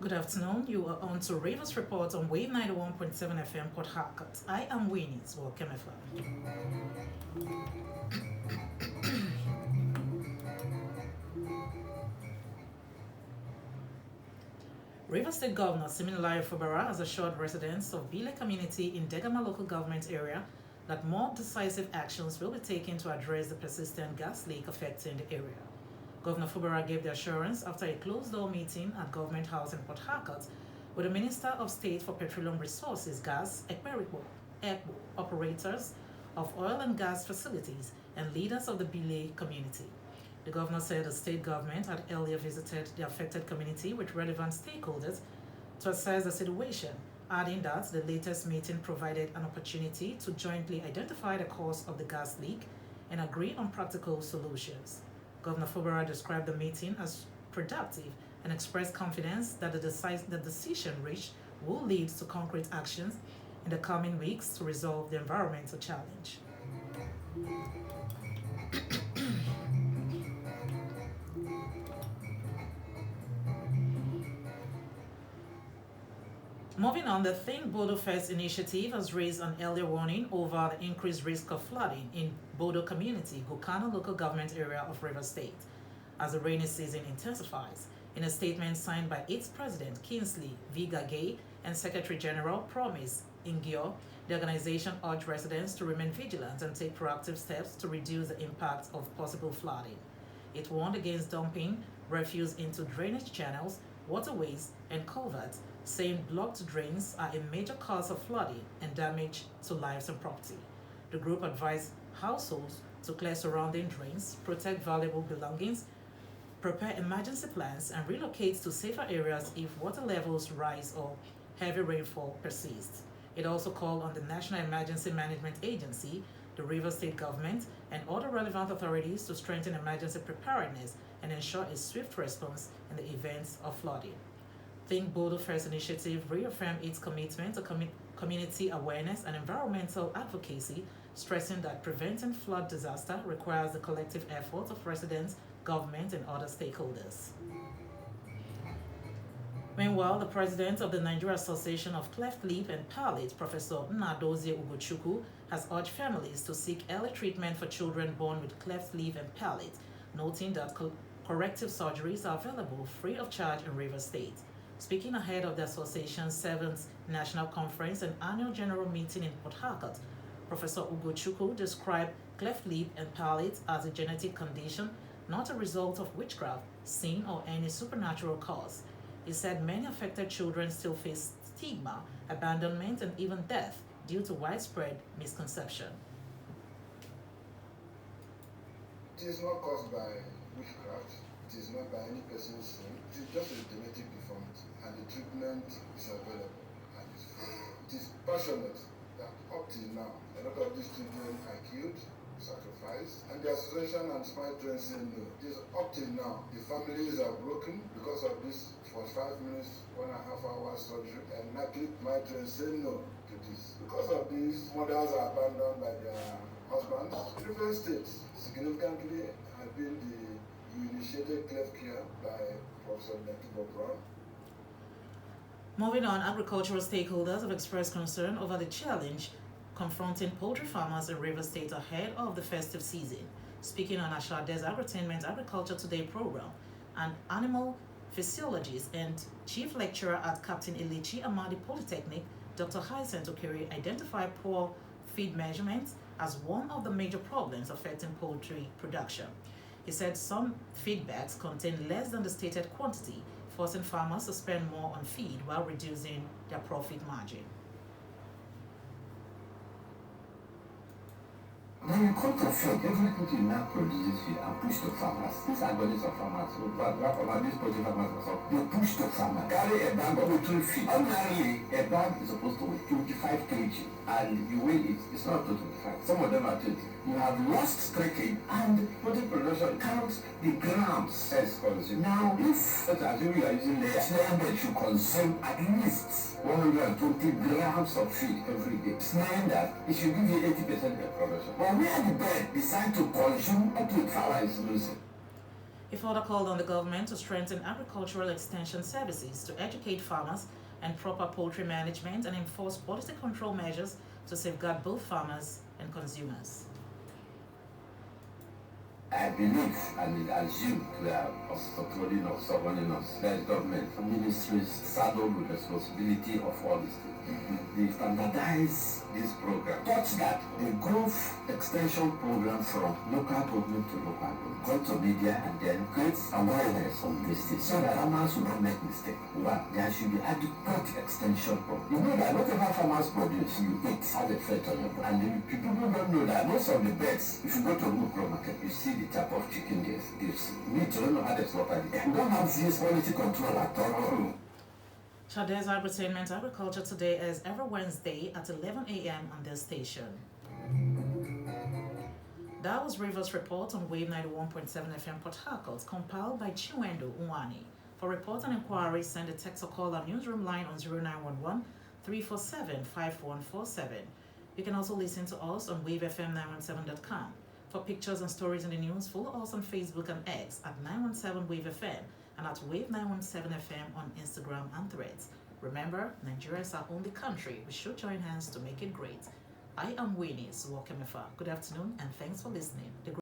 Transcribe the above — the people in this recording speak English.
Good afternoon. You are on to Rivers Report on Wave91.7 FM Port Harcourt. I am Winnie. Welcome, FM. Rivers State Governor Siminalayi Fubara has assured residents of Bile community in Degama local government area that more decisive actions will be taken to address the persistent gas leak affecting the area. Governor Fubara gave the assurance after a closed-door meeting at Government House in Port Harcourt with the Minister of State for Petroleum Resources, Gas, Ekperikwo, operators of oil and gas facilities, and leaders of the Bile community. The governor said the state government had earlier visited the affected community with relevant stakeholders to assess the situation, adding that the latest meeting provided an opportunity to jointly identify the cause of the gas leak and agree on practical solutions. Governor Fubara described the meeting as productive and expressed confidence that the decision reached will lead to concrete actions in the coming weeks to resolve the environmental challenge. Moving on, the Think Bodo First initiative has raised an earlier warning over the increased risk of flooding in Bodo community, Gukana local government area of Rivers State, as the rainy season intensifies. In a statement signed by its president, Kingsley Vigagay, and Secretary General Promise Ingio, the organization urged residents to remain vigilant and take proactive steps to reduce the impact of possible flooding. It warned against dumping refuse into drainage channels, waterways, and culverts, saying blocked drains are a major cause of flooding and damage to lives and property. The group advised households to clear surrounding drains, protect valuable belongings, prepare emergency plans, and relocate to safer areas if water levels rise or heavy rainfall persists. It also called on the National Emergency Management Agency, the Rivers State Government, and other relevant authorities to strengthen emergency preparedness and ensure a swift response in the event of flooding. Think Bodo First initiative reaffirmed its commitment to community awareness and environmental advocacy, stressing that preventing flood disaster requires the collective effort of residents, government, and other stakeholders. Meanwhile, the president of the Nigeria Association of Cleft Lip and Palate, Professor Nnadozie Ugochukwu, has urged families to seek early treatment for children born with cleft lip and palate, noting that corrective surgeries are available free of charge in Rivers State. Speaking ahead of the association's 7th National Conference and Annual General Meeting in Port Harcourt, Professor Ugochukwu described cleft lip and palate as a genetic condition, not a result of witchcraft, sin, or any supernatural cause. He said many affected children still face stigma, abandonment, and even death due to widespread misconception. It is not caused by witchcraft. It is not by any person's sin. It is just a genetic deformity, and the treatment is available and is free. It is passionate that up till now, a lot of these children are killed, sacrificed, and the association and Smile Train say no. It is up till now, the families are broken because of this 45 minutes, 1.5 hour surgery, and Naked My Train say no to this. Because of this, mothers are abandoned by their husbands. Different states significantly have been the initiated cleft care by Professor Nakibo Brown. Moving on, agricultural stakeholders have expressed concern over the challenge confronting poultry farmers in Rivers State ahead of the festive season. Speaking on Ashwade's Agritainment Agriculture Today program, an animal physiologist and chief lecturer at Captain Ilichi Amadi Polytechnic, Dr. Hyacinth Okere, identified poor feed measurements as one of the major problems affecting poultry production. He said some feed bags contain less than the stated quantity, forcing farmers to spend more on feed while reducing their profit margin. When you come to feed, everybody now produces feed and push to farmers. These are bodies of farmers. So, these poultry farmers also, they push to farmers. Carry a bag of poultry feed. Ordinarily, a bag is supposed to weigh 25 kg, and you weigh it, it's not 25. Some of them are 20. You have lost 3 kg, and poultry production counts the grams as consumed. Now, if, let's assume you are using the snail that you consume at least 120 grams of feed every day, it's meaning that it should give you 80% of production. But where the bird decide to consume up to farmer is losing. He further called on the government to strengthen agricultural extension services to educate farmers and proper poultry management and enforce quality control measures to safeguard both farmers and consumers. I believe and assume we are controlling us, governing us, the government, ministries saddled with responsibility of all these things. They standardize this program such that the growth extension program from local government to local government go to media and then create awareness on this thing so that farmers will not make mistake. One, there should be adequate extension program. You know that whatever farmers produce, you eat has a effect on your body. And the people don't know that most of the birds, if you go to Mukro market, you see the type of chicken there gives. We don't know how they slaughter it. We don't have this quality control at all. Chadez Agri-Tainment Agriculture Today is every Wednesday at 11 a.m. on this station. That was Rivers Report on Wave 91.7 FM Port Harcourt, compiled by Chiwendo Uwani. For report and inquiries, send a text or call our newsroom line on 0911-347-5147. You can also listen to us on wavefm917.com. For pictures and stories in the news, follow us on Facebook and X at 917WaveFM and at Wave917FM on Instagram and Threads. Remember, Nigeria is our only country. We should join hands to make it great. I am Winnie Suwokemefa. Good afternoon and thanks for listening.